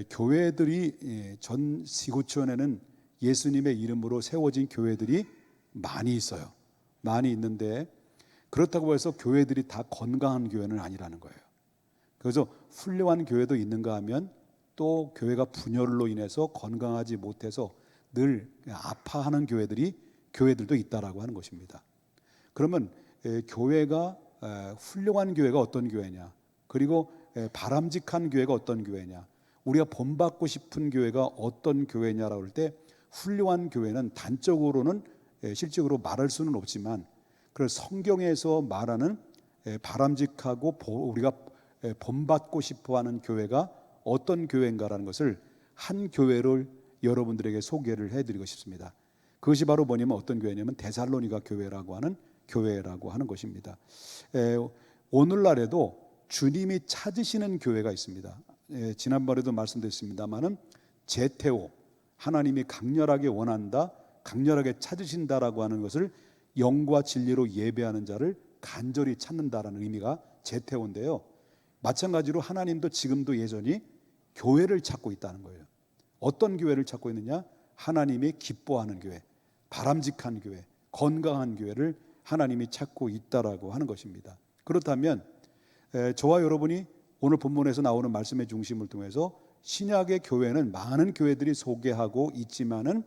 교회들이 전 지구촌에는 예수님의 이름으로 세워진 교회들이 많이 있어요. 많이 있는데 그렇다고 해서 교회들이 다 건강한 교회는 아니라는 거예요. 그래서 훌륭한 교회도 있는가 하면 또 교회가 분열로 인해서 건강하지 못해서 늘 아파하는 교회들도 있다라고 하는 것입니다. 그러면 교회가 훌륭한 교회가 어떤 교회냐, 그리고 바람직한 교회가 어떤 교회냐, 우리가 본받고 싶은 교회가 어떤 교회냐라고 할 때 훌륭한 교회는 단적으로는 실질적으로 말할 수는 없지만 그 성경에서 말하는 바람직하고 우리가 본받고 싶어하는 교회가 어떤 교회인가라는 것을 한 교회를 여러분들에게 소개를 해드리고 싶습니다. 그것이 바로 뭐냐면 어떤 교회냐면 데살로니가 교회라고 하는 것입니다. 오늘날에도 주님이 찾으시는 교회가 있습니다. 지난번에도 말씀드렸습니다마는 제테오, 하나님이 강렬하게 원한다, 강렬하게 찾으신다라고 하는 것을 영과 진리로 예배하는 자를 간절히 찾는다라는 의미가 제테오인데요, 마찬가지로 하나님도 지금도 여전히 교회를 찾고 있다는 거예요. 어떤 교회를 찾고 있느냐? 하나님이 기뻐하는 교회, 바람직한 교회, 건강한 교회를 하나님이 찾고 있다라고 하는 것입니다. 그렇다면 저와 여러분이 오늘 본문에서 나오는 말씀의 중심을 통해서 신약의 교회는 많은 교회들이 소개하고 있지만은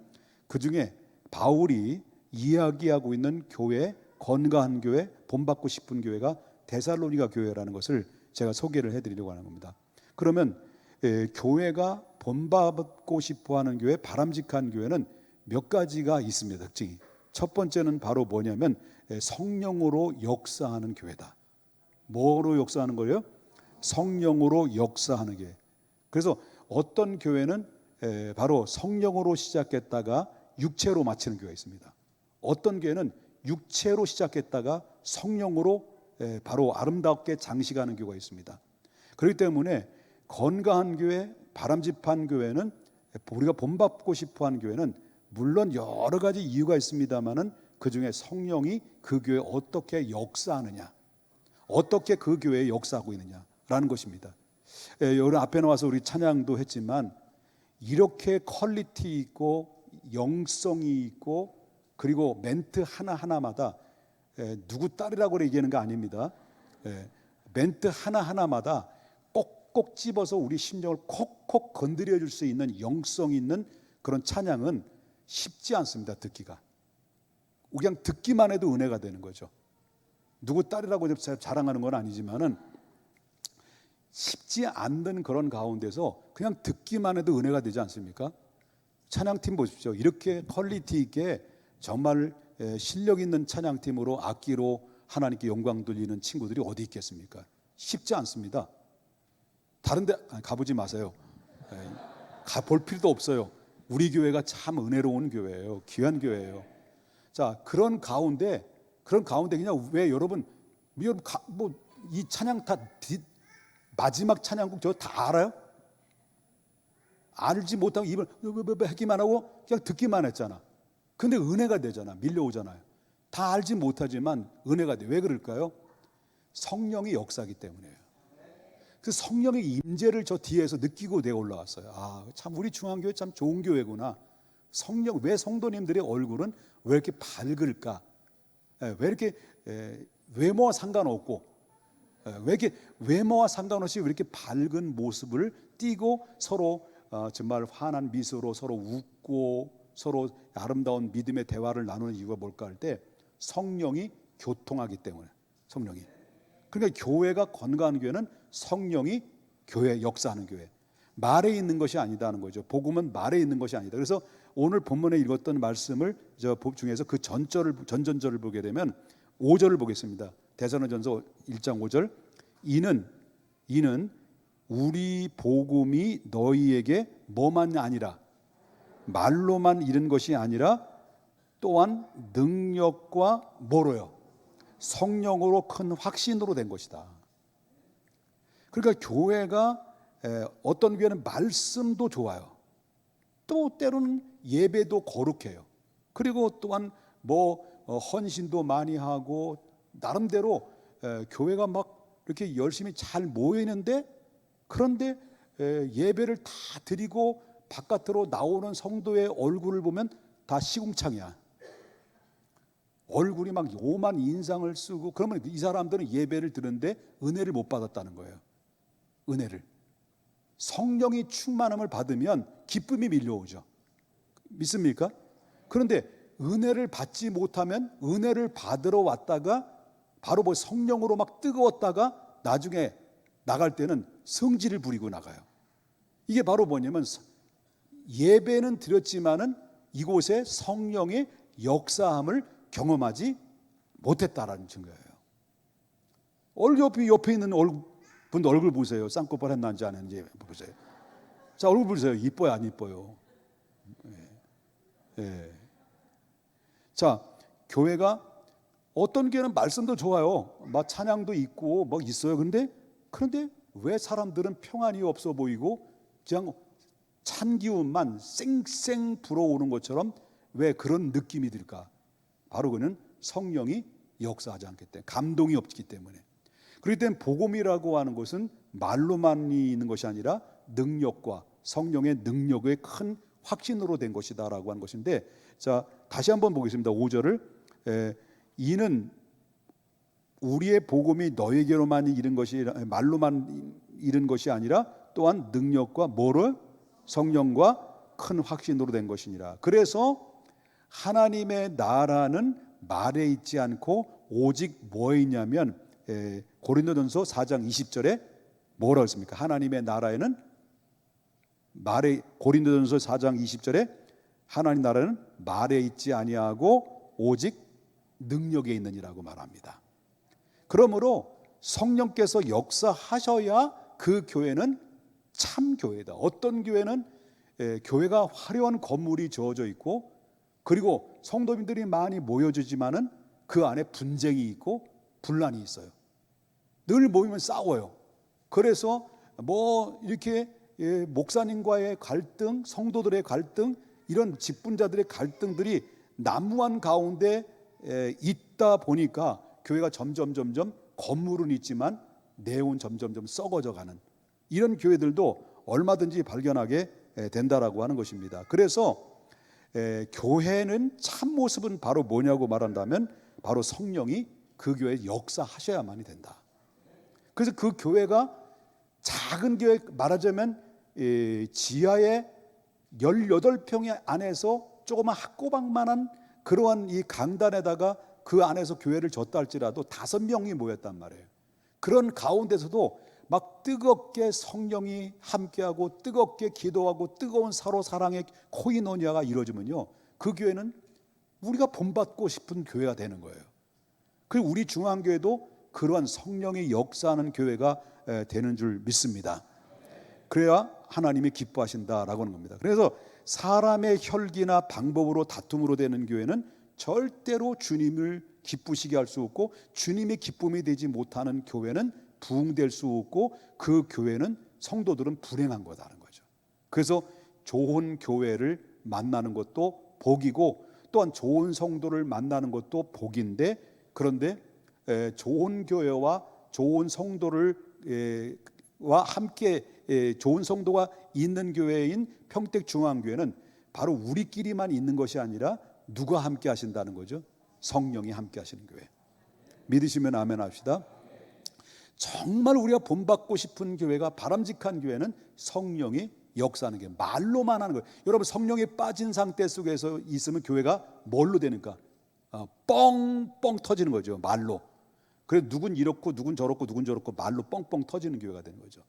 그 중에 바울이 이야기하고 있는 교회, 건강한 교회, 본받고 싶은 교회가 데살로니가 교회라는 것을 제가 소개를 해드리려고 하는 겁니다. 그러면 교회가 본받고 싶어하는 교회, 바람직한 교회는 몇 가지가 있습니다. 특징이 첫 번째는 바로 뭐냐면 성령으로 역사하는 교회다. 뭐로 역사하는 거예요? 성령으로 역사하는 교회. 그래서 어떤 교회는 바로 성령으로 시작했다가 육체로 마치는 교회가 있습니다. 어떤 교회는 육체로 시작했다가 성령으로 바로 아름답게 장식하는 교회가 있습니다. 그렇기 때문에 건강한 교회, 바람직한 교회는, 우리가 본받고 싶어하는 교회는 물론 여러 가지 이유가 있습니다만은 그 중에 성령이 그 교회에 어떻게 역사하느냐, 어떻게 그 교회에 역사하고 있느냐라는 것입니다. 여러분 앞에 나와서 우리 찬양도 했지만 이렇게 퀄리티 있고 영성이 있고 그리고 멘트 하나하나마다 누구 딸이라고 얘기하는 거 아닙니다. 멘트 하나하나마다 꼭꼭 집어서 우리 심령을 콕콕 건드려 줄 수 있는 영성 있는 그런 찬양은 쉽지 않습니다. 듣기가. 그냥 듣기만 해도 은혜가 되는 거죠. 누구 딸이라고 자랑하는 건 아니지만은 쉽지 않는 그런 가운데서 그냥 듣기만 해도 은혜가 되지 않습니까? 찬양팀 보십시오. 이렇게 퀄리티 있게 정말 실력 있는 찬양팀으로 악기로 하나님께 영광 돌리는 친구들이 어디 있겠습니까? 쉽지 않습니다. 다른 데 가보지 마세요. 가볼 필요도 없어요. 우리 교회가 참 은혜로운 교회예요. 귀한 교회예요. 자, 그런 가운데 그냥 왜 여러분 이 찬양 다 마지막 찬양곡 저 다 알아요? 알지 못하고 입을 하기만 하고 그냥 듣기만 했잖아. 근데 은혜가 되잖아. 밀려오잖아요. 다 알지 못하지만 은혜가 돼. 왜 그럴까요? 성령이 역사하기 때문이에요. 그 성령의 임재를 저 뒤에서 느끼고 내가 올라왔어요. 아, 참 우리 중앙교회 참 좋은 교회구나. 왜 성도님들의 얼굴은 왜 이렇게 밝을까? 왜 이렇게 외모와 상관없고 왜 이렇게 외모와 상관없이 왜 이렇게 밝은 모습을 띠고 서로 정말 환한 미소로 서로 웃고 서로 아름다운 믿음의 대화를 나누는 이유가 뭘까 할 때 성령이 교통하기 때문에. 성령이. 그러니까 교회가 건강한 교회는 성령이 교회 역사하는 교회. 말에 있는 것이 아니다는 거죠. 복음은 말에 있는 것이 아니다. 그래서 오늘 본문에 읽었던 말씀을 중에서 그 전전절을 보게 되면 5절을 보겠습니다. 데살로니가전서 1장 5절. 이는 우리 복음이 너희에게 뭐만 아니라 말로만 이른 것이 아니라 또한 능력과 뭐로요? 성령으로 큰 확신으로 된 것이다. 그러니까 교회가 어떤 교회는 말씀도 좋아요. 또 때로는 예배도 거룩해요. 그리고 또한 헌신도 많이 하고 나름대로 교회가 막 이렇게 열심히 잘 모이는데 그런데 예배를 다 드리고 바깥으로 나오는 성도의 얼굴을 보면 다 시궁창이야. 얼굴이 막 오만 인상을 쓰고, 그러면 이 사람들은 예배를 드는데 은혜를 못 받았다는 거예요. 은혜를. 성령이 충만함을 받으면 기쁨이 밀려오죠. 믿습니까? 그런데 은혜를 받지 못하면 은혜를 받으러 왔다가 바로 뭐 성령으로 막 뜨거웠다가 나중에 나갈 때는 성질을 부리고 나가요. 이게 바로 뭐냐면 예배는 드렸지만은 이곳에 성령의 역사함을 경험하지 못했다라는 증거예요. 옆에 있는 분 얼굴 보세요. 쌍꺼풀 했는지 안 했는지 보세요. 자, 얼굴 보세요. 이뻐요, 안 이뻐요? 예. 자, 교회가 어떤 교회는 말씀도 좋아요. 막 찬양도 있고 뭐 있어요. 그런데 왜 사람들은 평안이 없어 보이고 그냥 찬 기운만 쌩쌩 불어오는 것처럼 왜 그런 느낌이 들까? 바로 그는 성령이 역사하지 않기 때문에, 감동이 없기 때문에. 그렇기 때문에 복음이라고 하는 것은 말로만 있는 것이 아니라 능력과 성령의 능력의 큰 확신으로 된 것이다라고 하는 것인데, 자, 다시 한번 보겠습니다. 5절을 이는 우리의 복음이 너에게로만 이른 것이 말로만 이른 것이 아니라 또한 능력과 뭐를? 성령과 큰 확신으로 된 것이니라. 그래서 하나님의 나라는 말에 있지 않고 오직 뭐에 있냐면 고린도전서 4장 20절에 뭐라고 했습니까? 하나님의 나라에는 고린도전서 4장 20절에 하나님 나라는 말에 있지 아니하고 오직 능력에 있느니라고 말합니다. 그러므로 성령께서 역사하셔야 그 교회는 참 교회다. 어떤 교회는 교회가 화려한 건물이 지어져 있고 그리고 성도님들이 많이 모여지지만은 그 안에 분쟁이 있고 분란이 있어요. 늘 모이면 싸워요. 그래서 뭐 이렇게 목사님과의 갈등, 성도들의 갈등, 이런 직분자들의 갈등들이 난무한 가운데 있다 보니까 교회가 점점 건물은 있지만 내용은 점점 썩어져 가는 이런 교회들도 얼마든지 발견하게 된다라고 하는 것입니다. 그래서 교회는 참 모습은 바로 뭐냐고 말한다면 바로 성령이 그 교회에 역사하셔야만이 된다. 그래서 그 교회가 작은 교회, 말하자면 지하에 18평의 안에서 조그만 학고방만한 그러한 이 강단에다가 그 안에서 교회를 졌다 할지라도 5명이 모였단 말이에요. 그런 가운데서도 막 뜨겁게 성령이 함께하고 뜨겁게 기도하고 뜨거운 서로 사랑의 코이노니아가 이루어지면요, 그 교회는 우리가 본받고 싶은 교회가 되는 거예요. 그리고 우리 중앙교회도 그러한 성령이 역사하는 교회가 되는 줄 믿습니다. 그래야 하나님이 기뻐하신다라고 하는 겁니다. 그래서 사람의 혈기나 방법으로 다툼으로 되는 교회는 절대로 주님을 기쁘시게 할 수 없고, 주님의 기쁨이 되지 못하는 교회는 부흥될 수 없고, 그 교회는 성도들은 불행한 거다라는 거죠. 그래서 좋은 교회를 만나는 것도 복이고 또한 좋은 성도를 만나는 것도 복인데, 그런데 좋은 교회와 좋은 성도를 와 함께 좋은 성도가 있는 교회인 평택중앙교회는 바로 우리끼리만 있는 것이 아니라 누가 함께 하신다는 거죠? 성령이 함께 하시는 교회. 믿으시면 아멘 합시다. 정말 우리가 본받고 싶은 교회가, 바람직한 교회는 성령이 역사하는 게, 말로만 하는 거예요. 여러분, 성령에 빠진 상태 속에서 있으면 교회가 뭘로 되니까? 뻥뻥 터지는 거죠. 말로. 그래서 누군 이렇고 누군 저렇고 누군 저렇고 말로 뻥뻥 터지는 교회가 되는 거죠.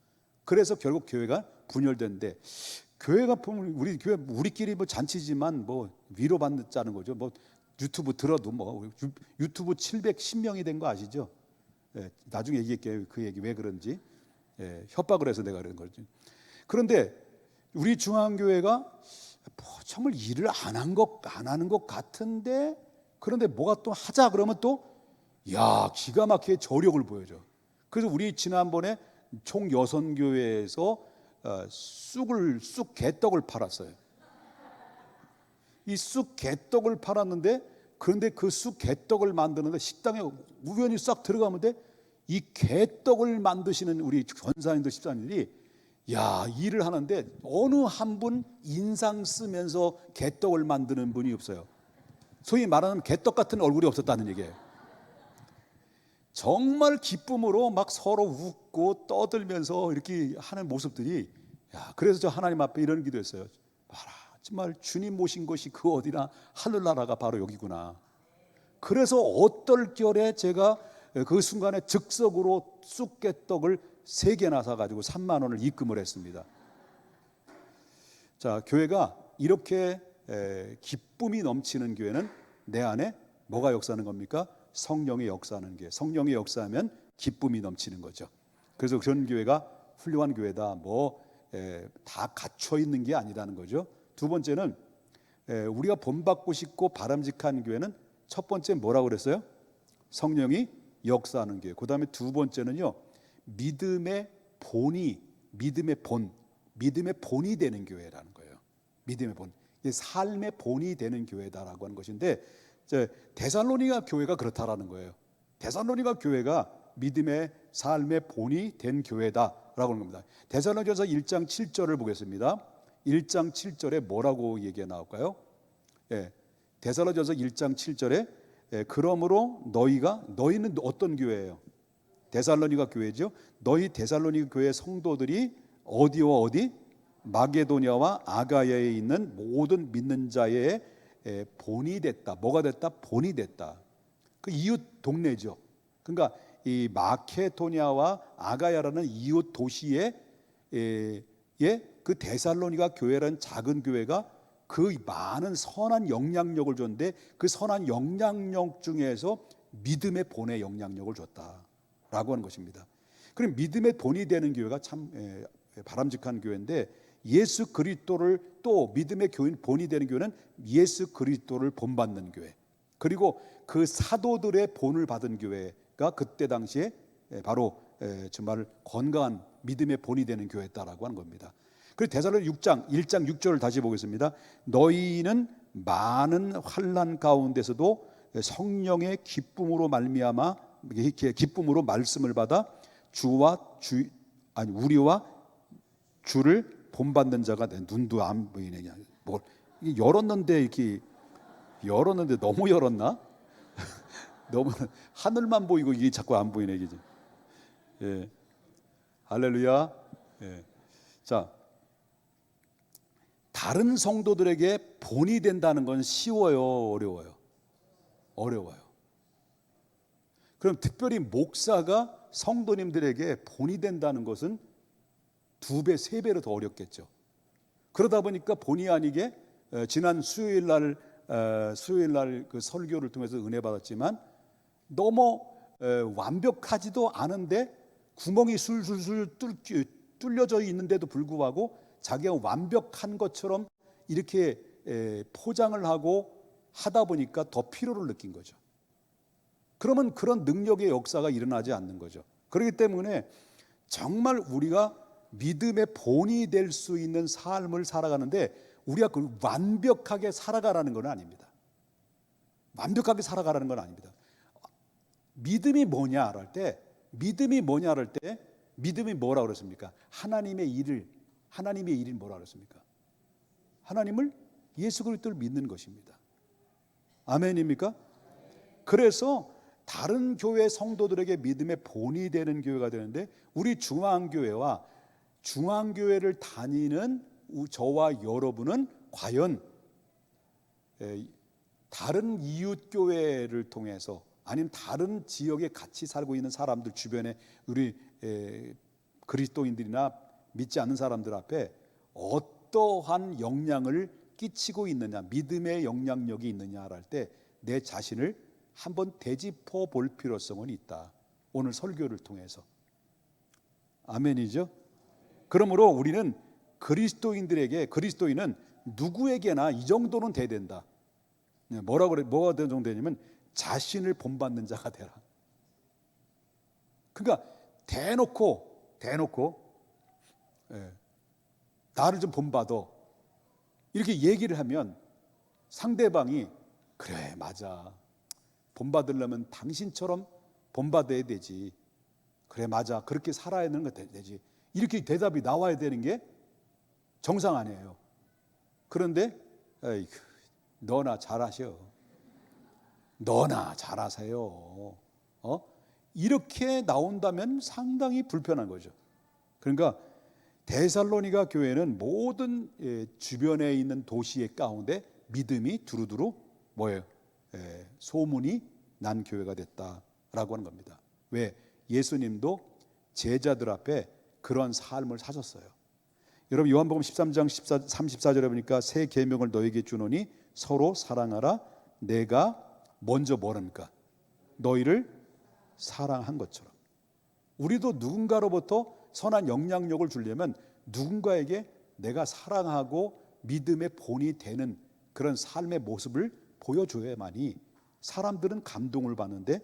그래서 결국 교회가 분열되는데, 교회가 보면 우리 교회 우리끼리 뭐 잔치지만 뭐 위로받자는 거죠. 뭐 유튜브 들어도 뭐 유튜브 710명이 된 거 아시죠? 나중에 얘기할게요. 그 얘기 왜 그런지. 협박을 해서 내가 그런 거지. 그런데 우리 중앙교회가 뭐 정말 일을 안 하는 것 같은데, 그런데 뭐가 또 하자 그러면 또 기가 막히게 저력을 보여줘. 그래서 우리 지난번에 총 6교회에서 쑥 개떡을 팔았어요. 이 쑥 개떡을 팔았는데, 그런데 그 쑥 개떡을 만드는데 식당에 우연히 싹 들어가면 이 개떡을 만드시는 우리 권사님들, 집사님들이 야, 일을 하는데 어느 한 분 인상 쓰면서 개떡을 만드는 분이 없어요. 소위 말하는 개떡 같은 얼굴이 없었다는 얘기예요. 정말 기쁨으로 막 서로 웃고 떠들면서 이렇게 하는 모습들이, 야, 그래서 저 하나님 앞에 이런 기도했어요. 봐라, 정말 주님 모신 것이 그 어디나 하늘나라가 바로 여기구나. 그래서 어떨결에 제가 그 순간에 즉석으로 쑥개떡을 3개나 사가지고 3만 원을 입금을 했습니다. 자, 교회가 이렇게 기쁨이 넘치는 교회는 내 안에 뭐가 역사하는 겁니까? 성령의 역사하는 교회. 성령의 역사하면 기쁨이 넘치는 거죠. 그래서 그런 교회가 훌륭한 교회다, 다 갖춰 있는 게 아니라는 거죠. 두 번째는 우리가 본받고 싶고 바람직한 교회는 첫 번째 뭐라고 그랬어요? 성령이 역사하는 교회. 그 다음에 두 번째는요, 믿음의 본이 되는 교회라는 거예요. 믿음의 본, 삶의 본이 되는 교회다라고 하는 것인데, 데살로니가 교회가 그렇다라는 거예요. 데살로니가 교회가 믿음의 삶의 본이 된 교회다라고 하는 겁니다. 데살로니가서 1장 7절을 보겠습니다. 1장 7절에 뭐라고 얘기가 나올까요? 데살로니가서 1장 7절에 그러므로 너희는 어떤 교회예요? 데살로니가 교회죠. 너희 데살로니가 교회 성도들이 어디와 어디? 마게도냐와 아가야에 있는 모든 믿는 자의 본이 됐다. 뭐가 됐다? 본이 됐다. 그 이웃 동네죠. 그러니까 이 마케도냐와 아가야라는 이웃 도시에 그 데살로니가 교회라는 작은 교회가 그 많은 선한 영향력을 줬는데, 그 선한 영향력 중에서 믿음의 본의 영향력을 줬다라고 하는 것입니다. 그럼 믿음의 본이 되는 교회가 참 바람직한 교회인데, 예수 그리스도를, 또 믿음의 교인 본이 되는 교회는 예수 그리스도를 본받는 교회, 그리고 그 사도들의 본을 받은 교회가 그때 당시에 바로 정말 건강한 믿음의 본이 되는 교회였다라고 하는 겁니다. 그리고 데살로니가 1장 6절을 다시 보겠습니다. 너희는 많은 환난 가운데서도 성령의 기쁨으로 말미암아, 기쁨으로 말씀을 받아 우리와 주를 본받는 자가 된. 눈도 안 보이느냐. 열었는데 너무 열었나? 너무 하늘만 보이고 이게 자꾸 안 보이네, 이게. 예. 할렐루야. 예. 자, 다른 성도들에게 본이 된다는 건 쉬워요, 어려워요? 어려워요. 그럼 특별히 목사가 성도님들에게 본이 된다는 것은 2배, 3배로 더 어렵겠죠. 그러다 보니까 본의 아니게 지난 수요일 날 그 설교를 통해서 은혜 받았지만, 너무 완벽하지도 않은데 구멍이 술술술 뚫려져 있는데도 불구하고 자기가 완벽한 것처럼 이렇게 포장을 하고 하다 보니까 더 피로를 느낀 거죠. 그러면 그런 능력의 역사가 일어나지 않는 거죠. 그렇기 때문에 정말 우리가 믿음의 본이 될 수 있는 삶을 살아가는데, 우리가 그 완벽하게 살아가라는 건 아닙니다. 완벽하게 살아가라는 건 아닙니다. 믿음이 뭐냐 할 때, 믿음이 뭐라고 그랬습니까? 하나님의 일이 뭐라고 그랬습니까? 하나님을, 예수 그리스도를 믿는 것입니다. 아멘입니까? 그래서 다른 교회 성도들에게 믿음의 본이 되는 교회가 되는데, 우리 중앙교회와 중앙교회를 다니는 저와 여러분은 과연 다른 이웃교회를 통해서, 아니면 다른 지역에 같이 살고 있는 사람들 주변에 우리 그리스도인들이나 믿지 않는 사람들 앞에 어떠한 영향을 끼치고 있느냐, 믿음의 영향력이 있느냐 할 때 내 자신을 한번 되짚어 볼 필요성은 있다. 오늘 설교를 통해서. 아멘이죠? 그러므로 우리는 그리스도인은 누구에게나 이 정도는 돼야 된다. 뭐가 되는 정도 되냐면, 자신을 본받는 자가 되라. 그러니까 대놓고 나를 좀 본받아, 이렇게 얘기를 하면 상대방이, 그래 맞아, 본받으려면 당신처럼 본받아야 되지, 그래 맞아, 그렇게 살아야 하는 거 되지, 이렇게 대답이 나와야 되는 게 정상 아니에요. 그런데 에이, 너나 잘하셔. 너나 잘하세요. 이렇게 나온다면 상당히 불편한 거죠. 그러니까 데살로니가 교회는 모든 주변에 있는 도시의 가운데 믿음이 두루두루 뭐예요? 소문이 난 교회가 됐다라고 하는 겁니다. 왜? 예수님도 제자들 앞에 그런 삶을 사셨어요. 여러분 요한복음 13장 34절에 보니까 새 계명을 너에게 주노니 서로 사랑하라. 내가 먼저 뭐랍니까? 너희를 사랑한 것처럼. 우리도 누군가로부터 선한 영향력을 주려면 누군가에게 내가 사랑하고 믿음의 본이 되는 그런 삶의 모습을 보여줘야만이 사람들은 감동을 받는데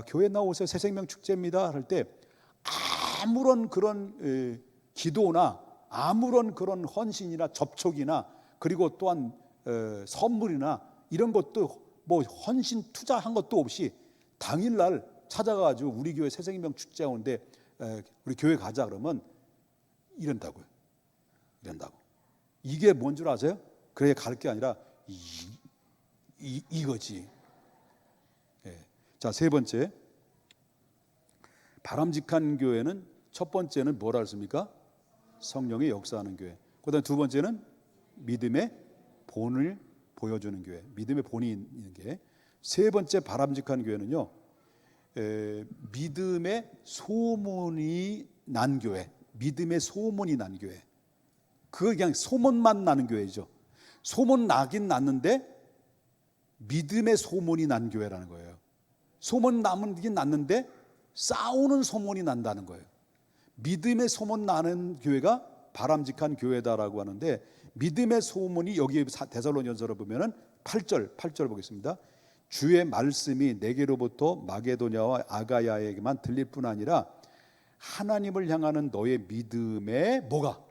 교회 나오세요 새생명 축제입니다 할 때 아무런 그런 기도나 아무런 그런 헌신이나 접촉이나 그리고 또한 선물이나 이런 것도 뭐 헌신 투자한 것도 없이 당일날 찾아가지고 우리 교회 새생명 축제 오는데 우리 교회 가자 그러면 이런다고요. 이런다고. 이게 뭔 줄 아세요? 그래 갈 게 아니라 이거지. 자, 세 번째 바람직한 교회는 첫 번째는 뭐라 했습니까? 성령의 역사하는 교회. 그다음 두 번째는 믿음의 본을 보여주는 교회. 믿음의 본이 있는 게. 세 번째 바람직한 교회는요. 믿음의 소문이 난 교회. 믿음의 소문이 난 교회. 그거 그냥 소문만 나는 교회죠. 소문 나긴 났는데 믿음의 소문이 난 교회라는 거예요. 소문 나긴 났는데 싸우는 소문이 난다는 거예요. 믿음의 소문 나는 교회가 바람직한 교회다라고 하는데 믿음의 소문이 여기 데살로니가서를 보면은 8절 보겠습니다. 주의 말씀이 내게로부터 마게도냐와 아가야에게만 들릴 뿐 아니라 하나님을 향하는 너의 믿음의 뭐가?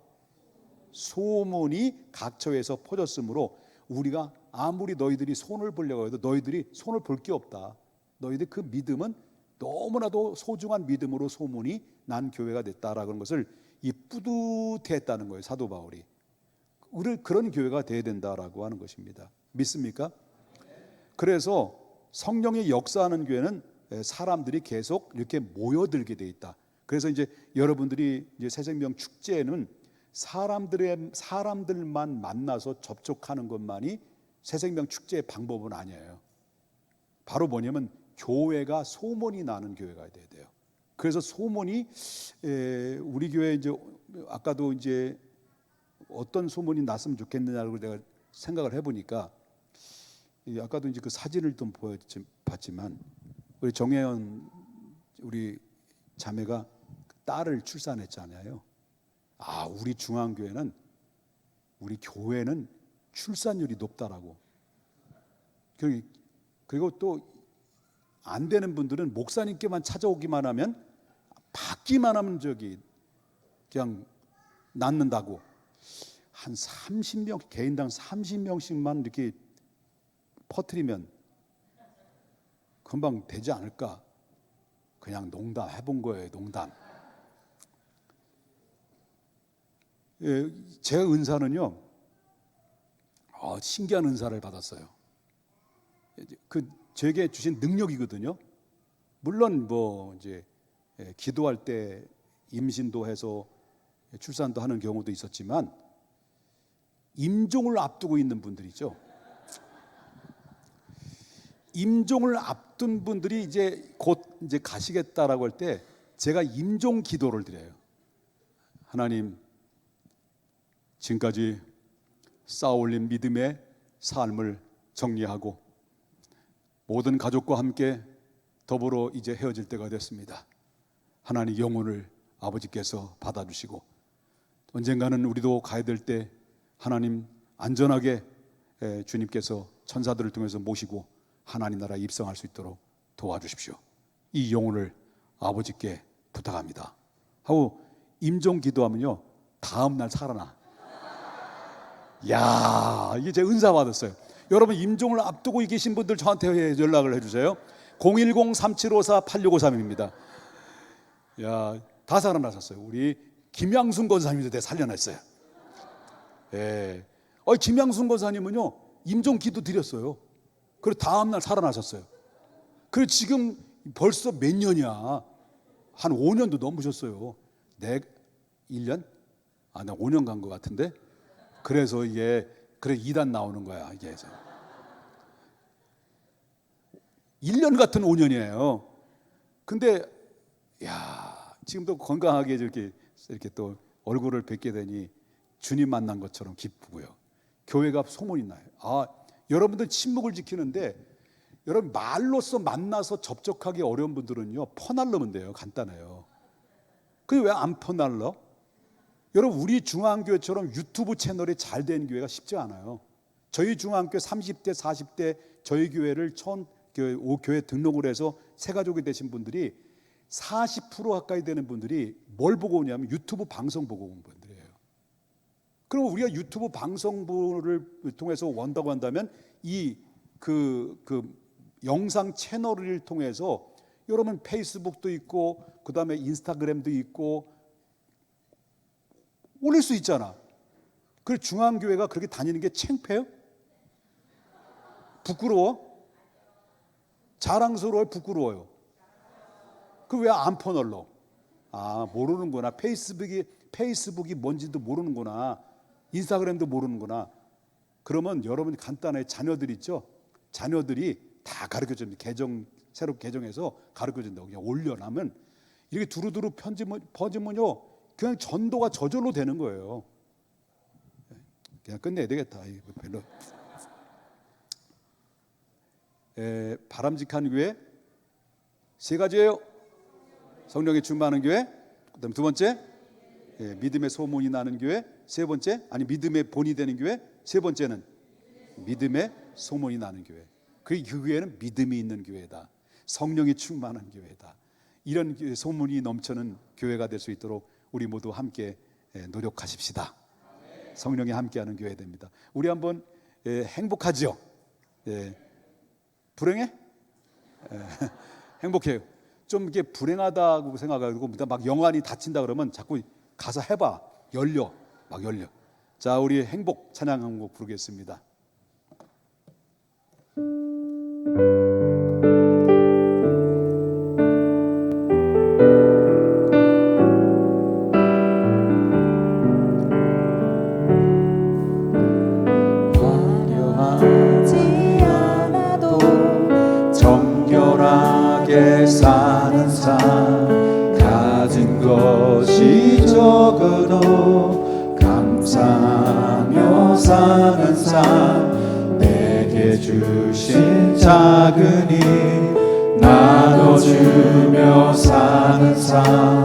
소문이 각처에서 퍼졌으므로 우리가 아무리 너희들이 손을 보려고 해도 너희들이 손을 볼 게 없다. 너희들 그 믿음은 너무나도 소중한 믿음으로 소문이 난 교회가 됐다라는 것을 이 뿌듯해했다는 거예요. 사도 바울이. 우리 그런 교회가 돼야 된다라고 하는 것입니다. 믿습니까? 그래서 성령의 역사하는 교회는 사람들이 계속 이렇게 모여들게 돼 있다. 그래서 이제 여러분들이 이제 새생명 축제에는 사람들만 만나서 접촉하는 것만이 새생명 축제의 방법은 아니에요. 바로 뭐냐면 교회가 소문이 나는 교회가 돼야 돼요. 그래서 소문이 우리 교회 이제 아까도 이제 어떤 소문이 났으면 좋겠느냐고 내가 생각을 해보니까 아까도 이제 그 사진을 좀 봤지만 우리 정혜연 우리 자매가 딸을 출산했잖아요. 우리 중앙교회는 우리 교회는 출산율이 높다라고. 그리고 또 안 되는 분들은 목사님께만 찾아오기만 하면 받기만 하면 그냥 낳는다고 한 30명 개인당 30명씩만 이렇게 퍼뜨리면 금방 되지 않을까? 그냥 농담 해본 거예요. 농담. 제 은사는요, 신기한 은사를 받았어요. 제게 주신 능력이거든요. 물론 뭐 이제 기도할 때 임신도 해서 출산도 하는 경우도 있었지만 임종을 앞두고 있는 분들이죠. 임종을 앞둔 분들이 이제 곧 이제 가시겠다라고 할 때 제가 임종 기도를 드려요. 하나님, 지금까지 쌓아올린 믿음의 삶을 정리하고 모든 가족과 함께 더불어 이제 헤어질 때가 됐습니다. 하나님 영혼을 아버지께서 받아주시고 언젠가는 우리도 가야 될 때 하나님 안전하게 주님께서 천사들을 통해서 모시고 하나님 나라에 입성할 수 있도록 도와주십시오. 이 영혼을 아버지께 부탁합니다 하고 임종 기도하면요 다음 날 살아나. 야, 이게 제 은사 받았어요. 여러분 임종을 앞두고 계신 분들 저한테 연락을 해주세요. 010-3754-8653입니다. 야, 다 살아나셨어요. 우리 김양순 권사님도 내가 살려냈어요. 예. 김양순 권사님은요 임종기도 드렸어요. 그리고 다음날 살아나셨어요. 그리고 지금 벌써 몇 년이야? 한 5년도 넘으셨어요. 내 1년? 나 5년 간 것 같은데. 그래서 이게 그래 2단 나오는 거야 이게. 1년 같은 5년이에요. 근데 지금도 건강하게 이렇게 또 얼굴을 뵙게 되니 주님 만난 것처럼 기쁘고요. 교회가 소문이 나요. 여러분들 침묵을 지키는데 여러분 말로써 만나서 접촉하기 어려운 분들은요 퍼날르면 돼요. 간단해요. 그게 왜 안 퍼날러? 여러분 우리 중앙교회처럼 유튜브 채널이 잘 된 교회가 쉽지 않아요. 저희 중앙교회 30대 40대 저희 교회를 교회 등록을 해서 새가족이 되신 분들이 40% 가까이 되는 분들이 뭘 보고 오냐면 유튜브 방송 보고 온 분들이에요. 그럼 우리가 유튜브 방송부를 통해서 원다고 한다면 그 영상 채널을 통해서 여러분 페이스북도 있고 그 다음에 인스타그램도 있고 올릴 수 있잖아. 그래서 중앙교회가 그렇게 다니는 게 창피해요? 부끄러워? 자랑스러워요? 부끄러워요? 그 왜 안 퍼널러? 모르는구나. 페이스북이 뭔지도 모르는구나. 인스타그램도 모르는구나. 그러면 여러분 간단하게 자녀들 있죠? 자녀들이 다 가르쳐줍니다. 새로 개정해서 가르쳐준다고 그냥 올려놔면 이렇게 두루두루 퍼지면요 그냥 전도가 저절로 되는 거예요. 그냥 끝내야 되겠다. 별로. 바람직한 교회 세 가지예요. 성령의 충만한 교회, 그다음 두 번째 믿음의 소문이 나는 교회, 세 번째 믿음의 본이 되는 교회, 세 번째는 믿음의 소문이 나는 교회. 그 교회는 믿음이 있는 교회다. 성령이 충만한 교회다. 이런 소문이 넘치는 교회가 될 수 있도록 우리 모두 함께 노력하십시다. 성령이 함께하는 교회 됩니다. 우리 한번 행복하죠? 불행해? 행복해요. 좀 이게 불행하다고 생각하고 막 영안이 닫힌다 그러면 자꾸 가서 해봐. 열려. 자, 우리 행복 찬양 한 곡 부르겠습니다. 사는 삶 가진 것이 적어도 감사하며 사는 삶 내게 주신 작은 힘 나눠주며 사는 삶